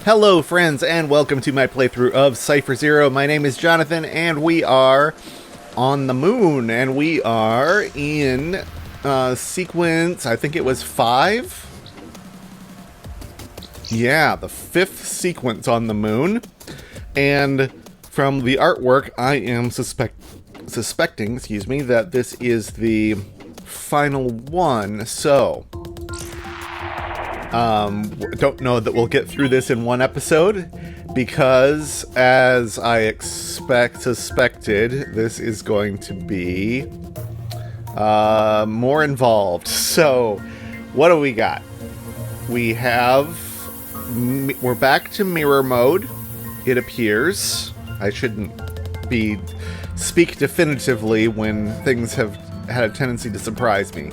Hello friends and welcome to my playthrough of Cipher Zero. My name is Jonathan and we are on the moon and we are in sequence, I think it was 5? Yeah, the 5th sequence on the moon. And from the artwork I am suspecting, that this is the final one. So don't know that we'll get through this in one episode because, as I suspected, this is going to be more involved. So, what do we got? We're back to mirror mode, it appears. I shouldn't speak definitively when things have had a tendency to surprise me.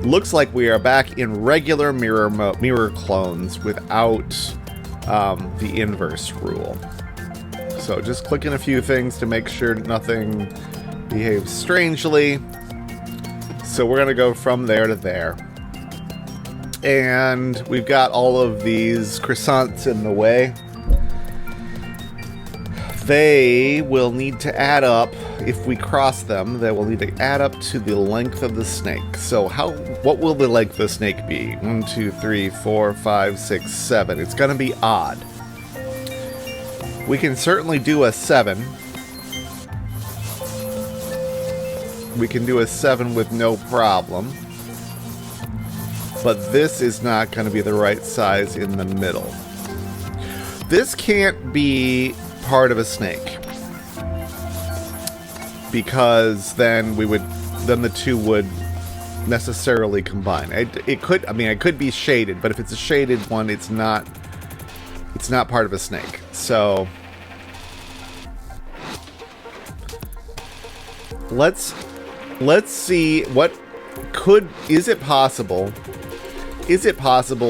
Looks like we are back in regular mirror clones without the inverse rule. So just clicking a few things to make sure nothing behaves strangely. So we're going to go from there to there. And we've got all of these croissants in the way. They will need to add up. If we cross them, they will need to add up to the length of the snake. So what will the length of the snake be? 1, 2, 3, 4, 5, 6, 7. It's going to be odd. We can certainly do a 7. We can do a 7 with no problem. But this is not going to be the right size in the middle. This can't be part of a snake, because then the two would necessarily combine. It could be shaded, but if it's a shaded one, it's not part of a snake. So let's see is it possible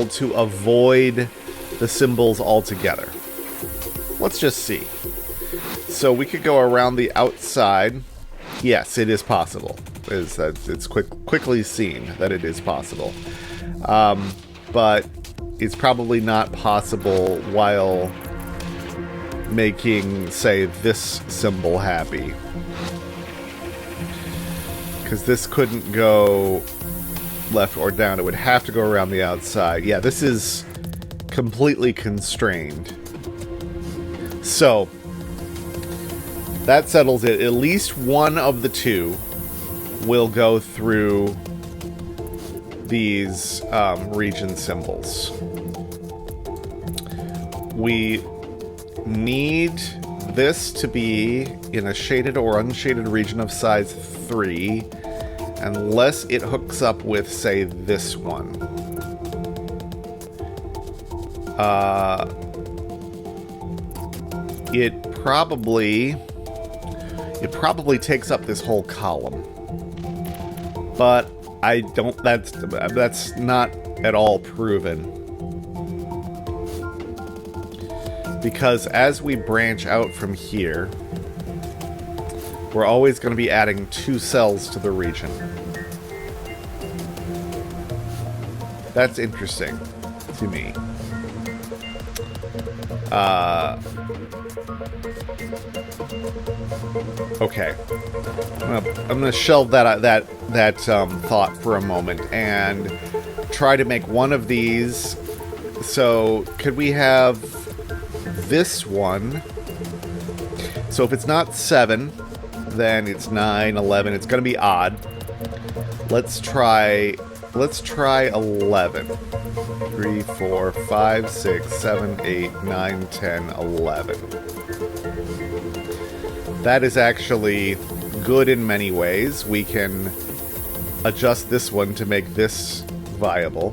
to avoid the symbols altogether? Let's just see. So we could go around the outside. Yes, it is possible. It's quickly seen that it is possible. But it's probably not possible while making, say, this symbol happy. Because this couldn't go left or down. It would have to go around the outside. Yeah, this is completely constrained. So that settles it. At least one of the two will go through these region symbols. We need this to be in a shaded or unshaded region of size 3, unless it hooks up with, say, this one. It probably takes up this whole column. But that's not at all proven. Because as we branch out from here, we're always going to be adding 2 cells to the region. That's interesting to me. Okay, I'm gonna shelve that thought for a moment and try to make one of these. So could we have this one? So if it's not 7, then it's 9, 11. It's gonna be odd. Let's try 11. 3, 4, 5, 6, 7, 8, 9, 10, 11. That is actually good in many ways. We can adjust this one to make this viable.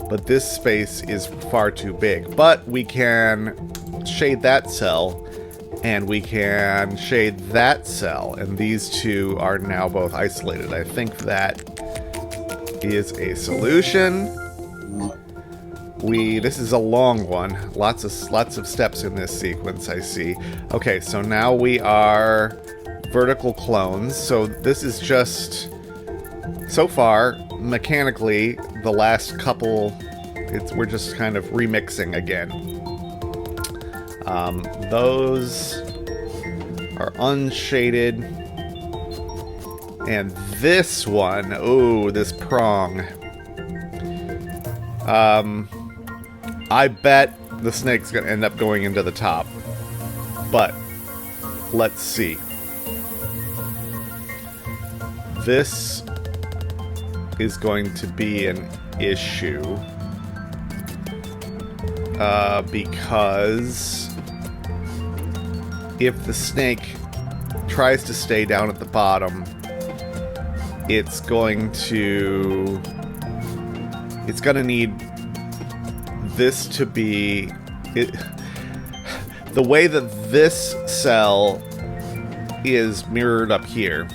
But this space is far too big. But we can shade that cell, and we can shade that cell. And these two are now both isolated. I think that is a solution. This is a long one. Lots of steps in this sequence, I see. Okay, so now we are vertical clones. So this is just, so far, mechanically, the last couple, we're just kind of remixing again. Those are unshaded. And this one, ooh, this prong. I bet the snake's going to end up going into the top. But let's see. This is going to be an issue. Because if the snake tries to stay down at the bottom, it's going to need this to be the way that this cell is mirrored up here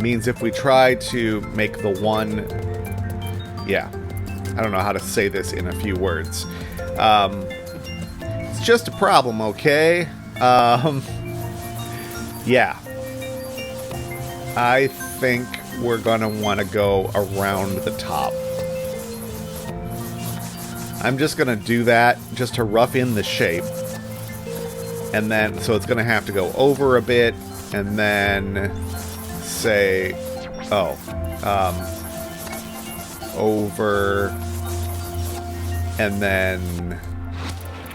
means if we try to make the one, yeah, I don't know how to say this in a few words. It's just a problem, okay? Yeah. I think we're gonna want to go around the top. I'm just gonna do that just to rough in the shape. And then, so it's gonna have to go over a bit, and then say, over, and then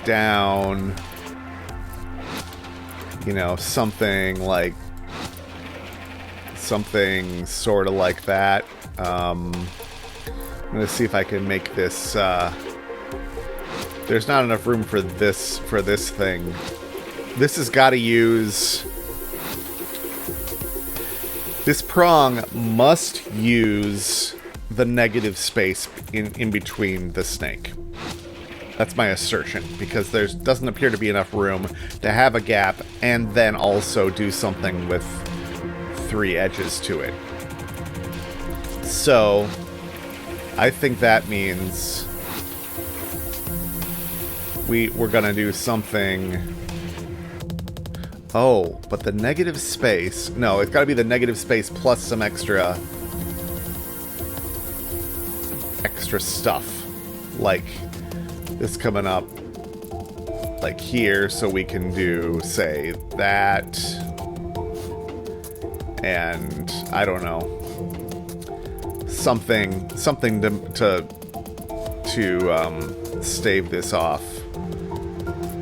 down, you know, something sort of like that. I'm gonna see if I can make this, there's not enough room for this thing. This has got to use, this prong must use the negative space in between the snake. That's my assertion, because there doesn't appear to be enough room to have a gap and then also do something with 3 edges to it. So, I think that means we're gonna do something. Oh, but the negative space, no, it's gotta be the negative space plus some extra stuff, like this coming up like here, so we can do, say, that, and I don't know, something to stave this off.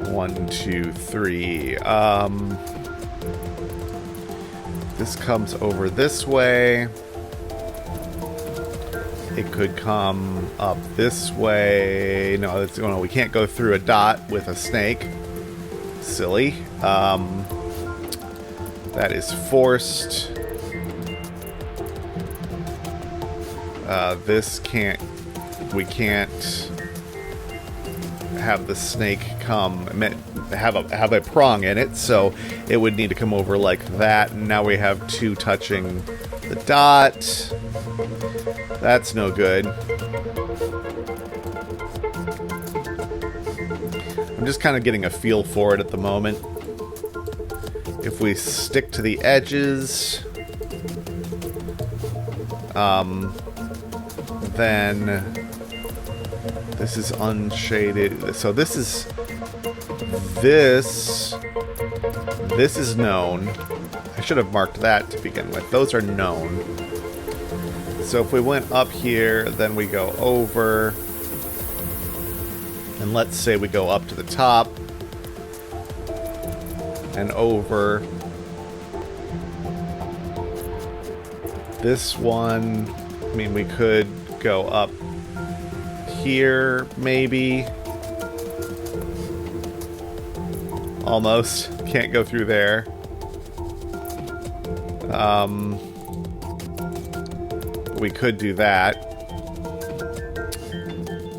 1, 2, 3. This comes over this way. It could come up this way. No, we can't go through a dot with a snake. Silly. That is forced. We can't have the snake have a prong in it, so it would need to come over like that, and now we have 2 touching the dot. That's no good. I'm just kind of getting a feel for it at the moment. If we stick to the edges, then this is unshaded. So this is known. I should have marked that to begin with. Those are known. So if we went up here, then we go over, and let's say we go up to the top and over. This one, I mean, we could go up here, maybe. Almost. Can't go through there. We could do that.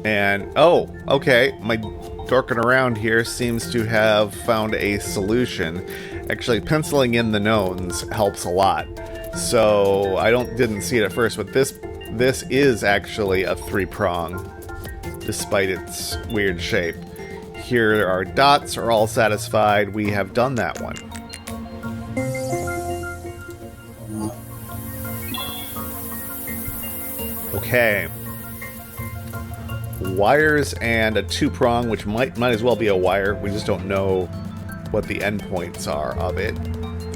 And, oh, okay. My dorking around here seems to have found a solution. Actually, penciling in the knowns helps a lot. So, I didn't see it at first, but this is actually a 3-prong, despite its weird shape. Here our dots are all satisfied. We have done that one. Okay. wires and a 2-prong, which might as well be a wire. We just don't know what the endpoints are of it.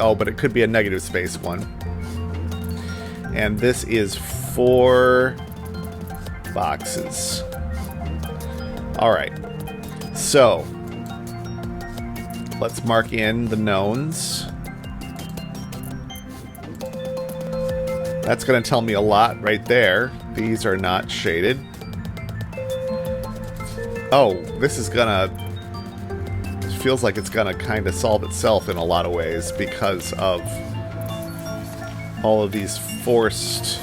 Oh, but it could be a negative space one. And this is 4 boxes. All right. So let's mark in the knowns. That's going to tell me a lot right there. These are not shaded. Oh, this is gonna... It feels like it's gonna kind of solve itself in a lot of ways because of all of these forced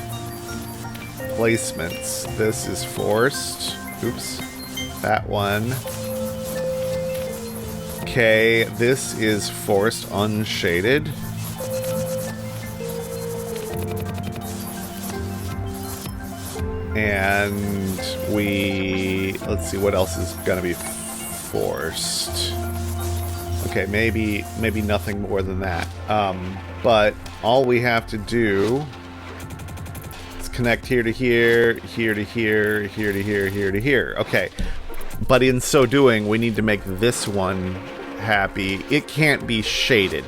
placements. This is forced. Oops. That one. Okay, this is forced unshaded. And let's see what else is going to be forced. Okay, maybe nothing more than that. But all we have to do is connect here to here, here to here, here to here, here to here. Okay, but in so doing, we need to make this one happy. It can't be shaded.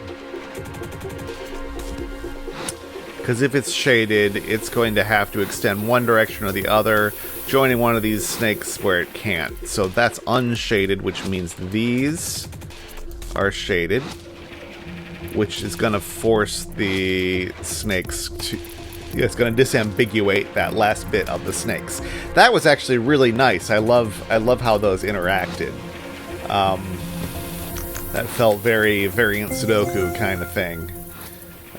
Because if it's shaded, it's going to have to extend one direction or the other, joining one of these snakes where it can't. So that's unshaded, which means these are shaded, which is going to force the snakes to... It's going to disambiguate that last bit of the snakes. That was actually really nice. I love how those interacted. That felt very variant Sudoku kind of thing.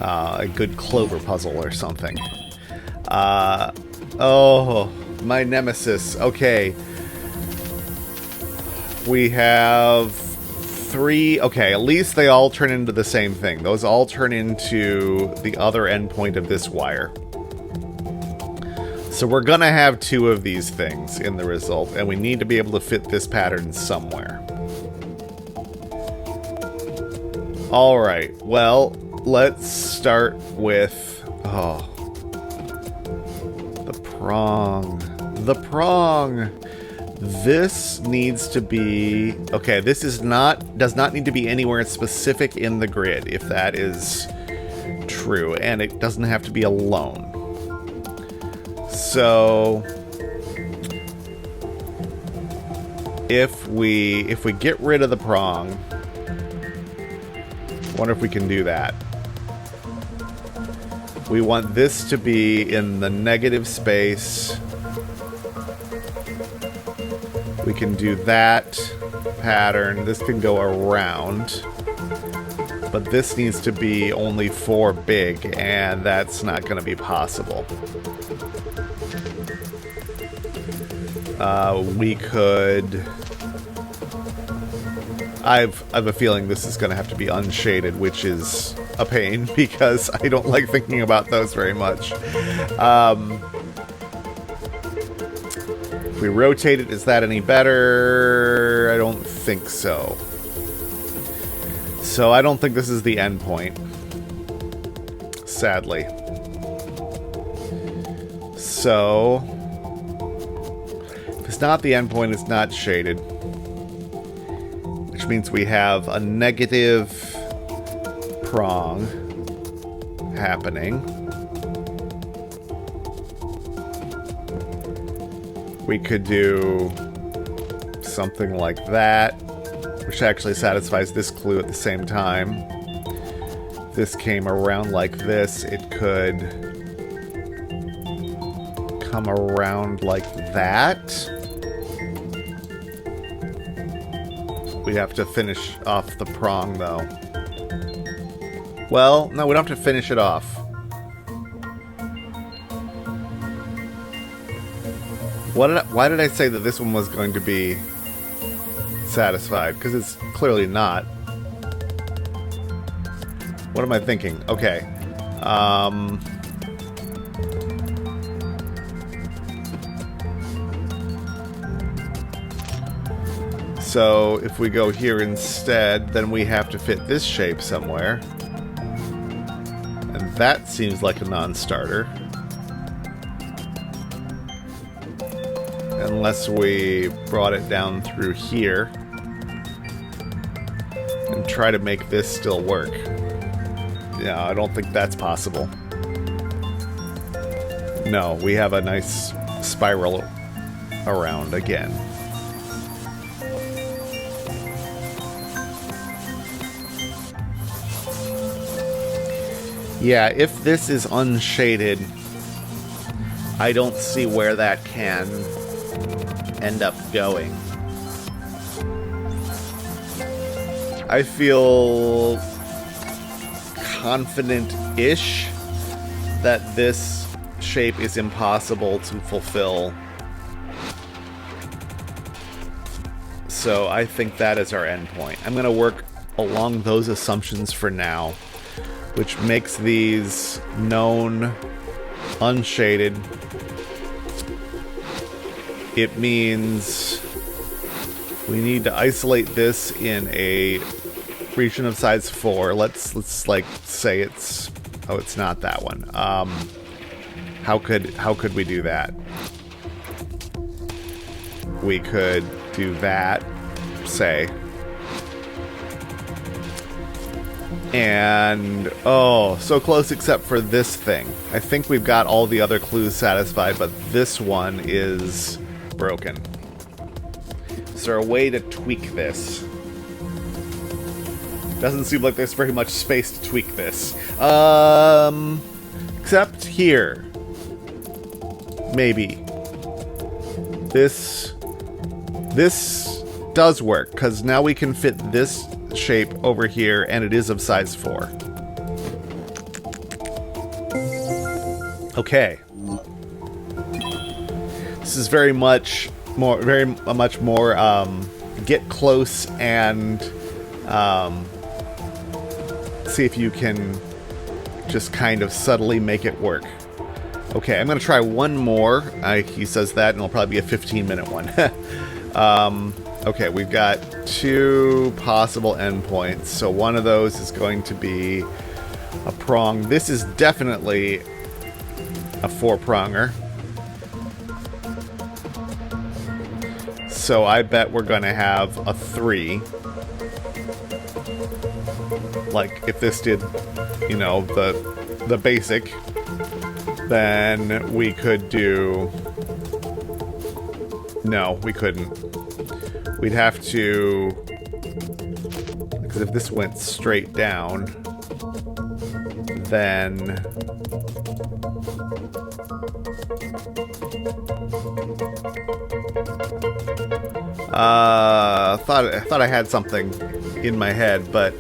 A good clover puzzle or something. Oh, my nemesis. Okay. We have 3. Okay, at least they all turn into the same thing. Those all turn into the other endpoint of this wire. So we're gonna have 2 of these things in the result, and we need to be able to fit this pattern somewhere. Alright, well... Let's start with... Oh. The prong. The prong! This needs to be... Okay, this does not need to be anywhere specific in the grid, if that is true. And it doesn't have to be alone. So... If we get rid of the prong... I wonder if we can do that. We want this to be in the negative space. We can do that pattern. This can go around. But this needs to be only 4 big, and that's not going to be possible. We could... I have a feeling this is going to have to be unshaded, which is a pain because I don't like thinking about those very much. If we rotate it, is that any better? I don't think so. So I don't think this is the end point. Sadly. So if it's not the end point, it's not shaded. Which means we have a negative prong happening. We could do something like that, which actually satisfies this clue at the same time. If this came around like this, it could come around like that. We have to finish off the prong, though. Well, no, we don't have to finish it off. Why did I say that this one was going to be satisfied? Because it's clearly not. What am I thinking? Okay. So if we go here instead, then we have to fit this shape somewhere. And that seems like a non-starter. Unless we brought it down through here and try to make this still work. Yeah, I don't think that's possible. No, we have a nice spiral around again. Yeah, if this is unshaded, I don't see where that can end up going. I feel confident-ish that this shape is impossible to fulfill. So I think that is our endpoint. I'm going to work along those assumptions for now, which makes these known unshaded. It means we need to isolate this in a region of size 4. Let's like say it's not that one. How could we do that? We could do that, say. And, oh, so close except for this thing. I think we've got all the other clues satisfied, but this one is broken. Is there a way to tweak this? Doesn't seem like there's very much space to tweak this. Except here. Maybe. This does work, because now we can fit this shape over here, and it is of size 4. Okay. This is very much more get close and see if you can just kind of subtly make it work. Okay, I'm going to try one more. He says that, and it'll probably be a 15-minute one. Okay, we've got 2 possible endpoints. So one of those is going to be a prong. This is definitely a 4-pronger. So I bet we're going to have a 3. Like, if this did, you know, the basic, then we could do... No, we couldn't. We'd have to... Because if this went straight down, then... thought I had something in my head, but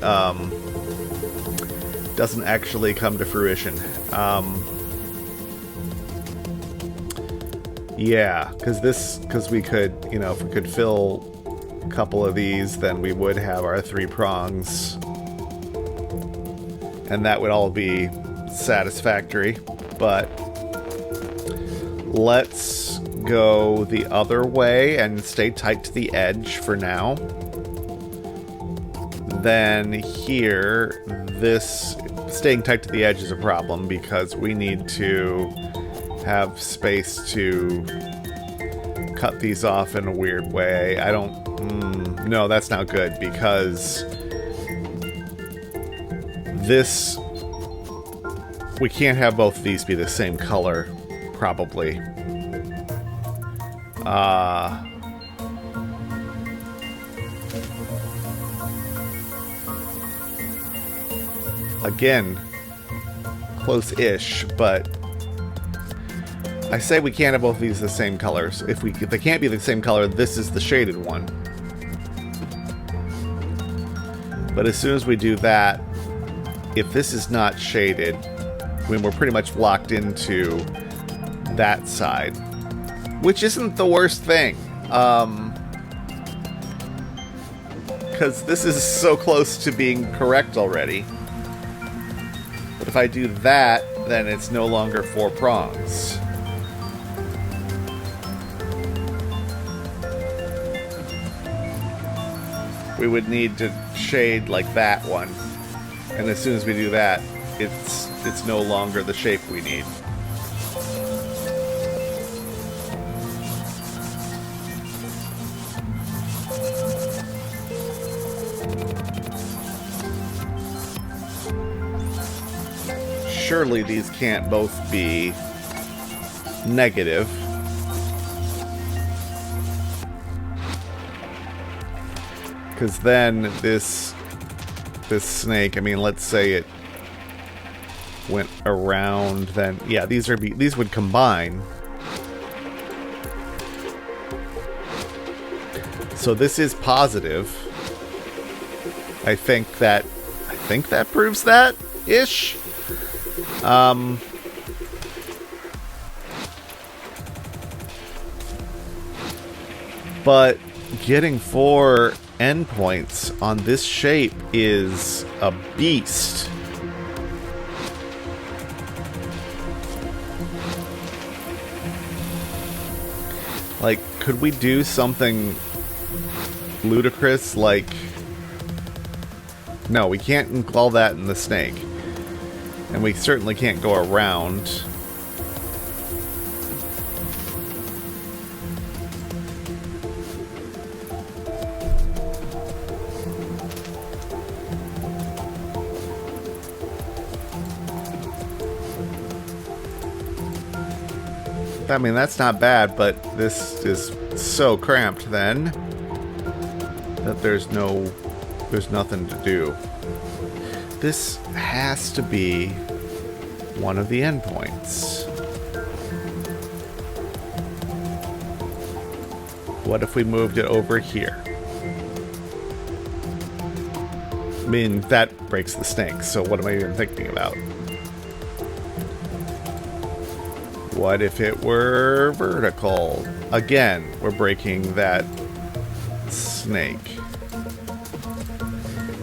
doesn't actually come to fruition. Yeah, because we could, you know, if we could fill a couple of these, then we would have our 3 prongs, and that would all be satisfactory. But let's go the other way and stay tight to the edge for now. Then here, this staying tight to the edge is a problem because we need to have space to cut these off in a weird way. I don't... no, that's not good because this... We can't have both of these be the same color, probably. Again, close-ish, but I say we can't have both of these the same colors. If they can't be the same color, this is the shaded one. But as soon as we do that, if this is not shaded, when we're pretty much locked into that side, which isn't the worst thing, because this is so close to being correct already. But if I do that, then it's no longer 4 prongs. We would need to shade like that one, and as soon as we do that, it's no longer the shape we need. Surely these can't both be negative. Because then this snake, I mean, let's say it went around, then yeah, these would combine. So this is positive. I think that proves that ish. But getting 4 endpoints on this shape is a beast. Like, could we do something ludicrous like... No, we can't include that in the snake. And we certainly can't go around. I mean, that's not bad, but this is so cramped then that there's nothing to do. This has to be one of the endpoints. What if we moved it over here? I mean, that breaks the snake, so what am I even thinking about? What if it were vertical? Again, we're breaking that snake.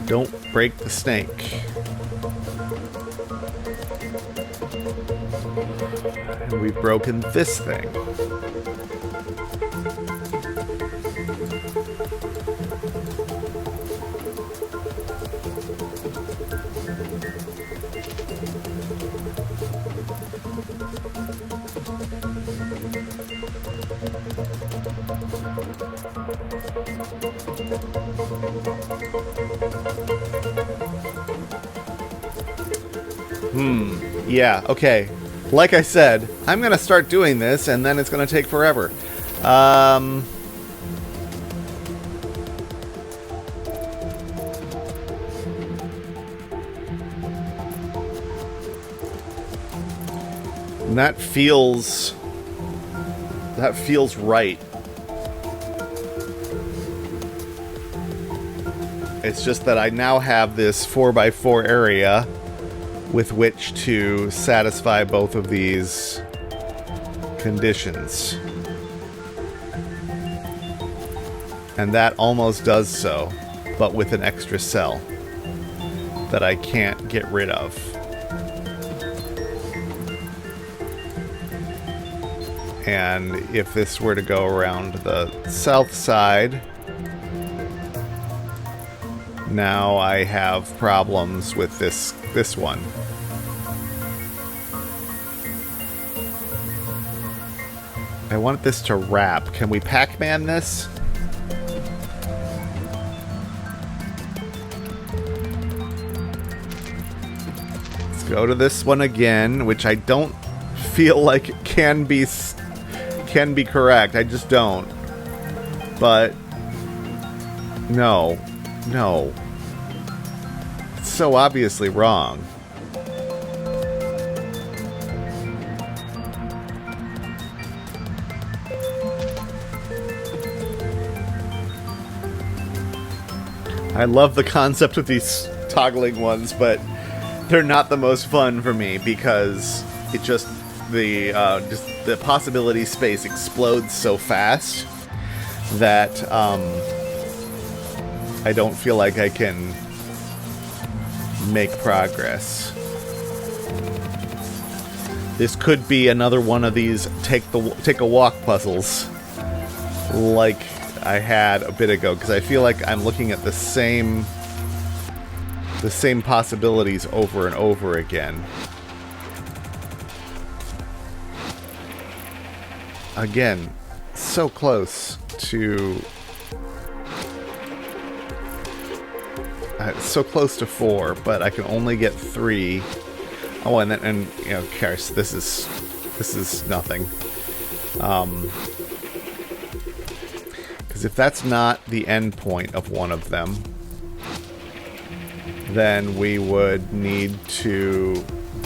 Don't break the snake. And we've broken this thing. Yeah, okay. Like I said, I'm going to start doing this, and then it's going to take forever. And that feels right. It's just that I now have this 4x4 area with which to satisfy both of these conditions. And that almost does so, but with an extra cell that I can't get rid of. And if this were to go around the south side, now I have problems with this one. I want this to wrap. Can we Pac-Man this? Let's go to this one again, which I don't feel like it can be correct. I just don't. But no. It's so obviously wrong. I love the concept of these toggling ones, but they're not the most fun for me because it just the possibility space explodes so fast that I don't feel like I can make progress. This could be another one of these take a walk puzzles, like I had a bit ago, because I feel like I'm looking at the same possibilities over and over again. Again, so close to so close to 4, but I can only get 3. Oh, and you know, of course, this is nothing. Because if that's not the end point of one of them, then we would need to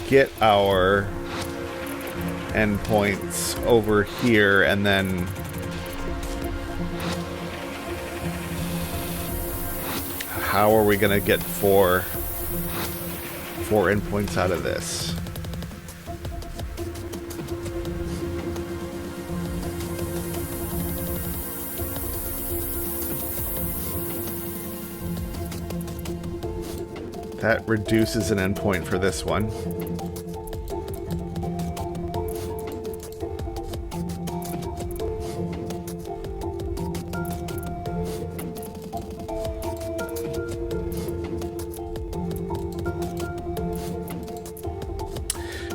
get our endpoints over here, and then how are we going to get four endpoints out of this? That reduces an endpoint for this one.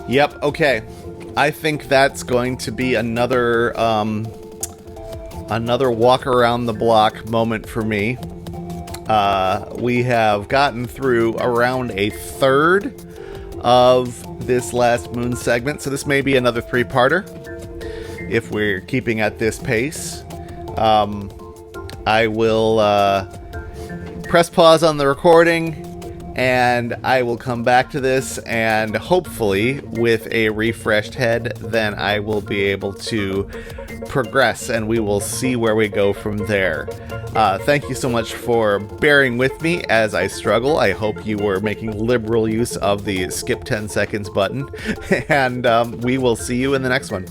Yep, okay. I think that's going to be another walk around the block moment for me. We have gotten through around a third of this last moon segment, so this may be another 3-parter if we're keeping at this pace. I will press pause on the recording, and I will come back to this, and hopefully with a refreshed head, then I will be able to progress, and we will see where we go from there. Thank you so much for bearing with me as I struggle. I hope you were making liberal use of the skip 10 seconds button, and we will see you in the next one.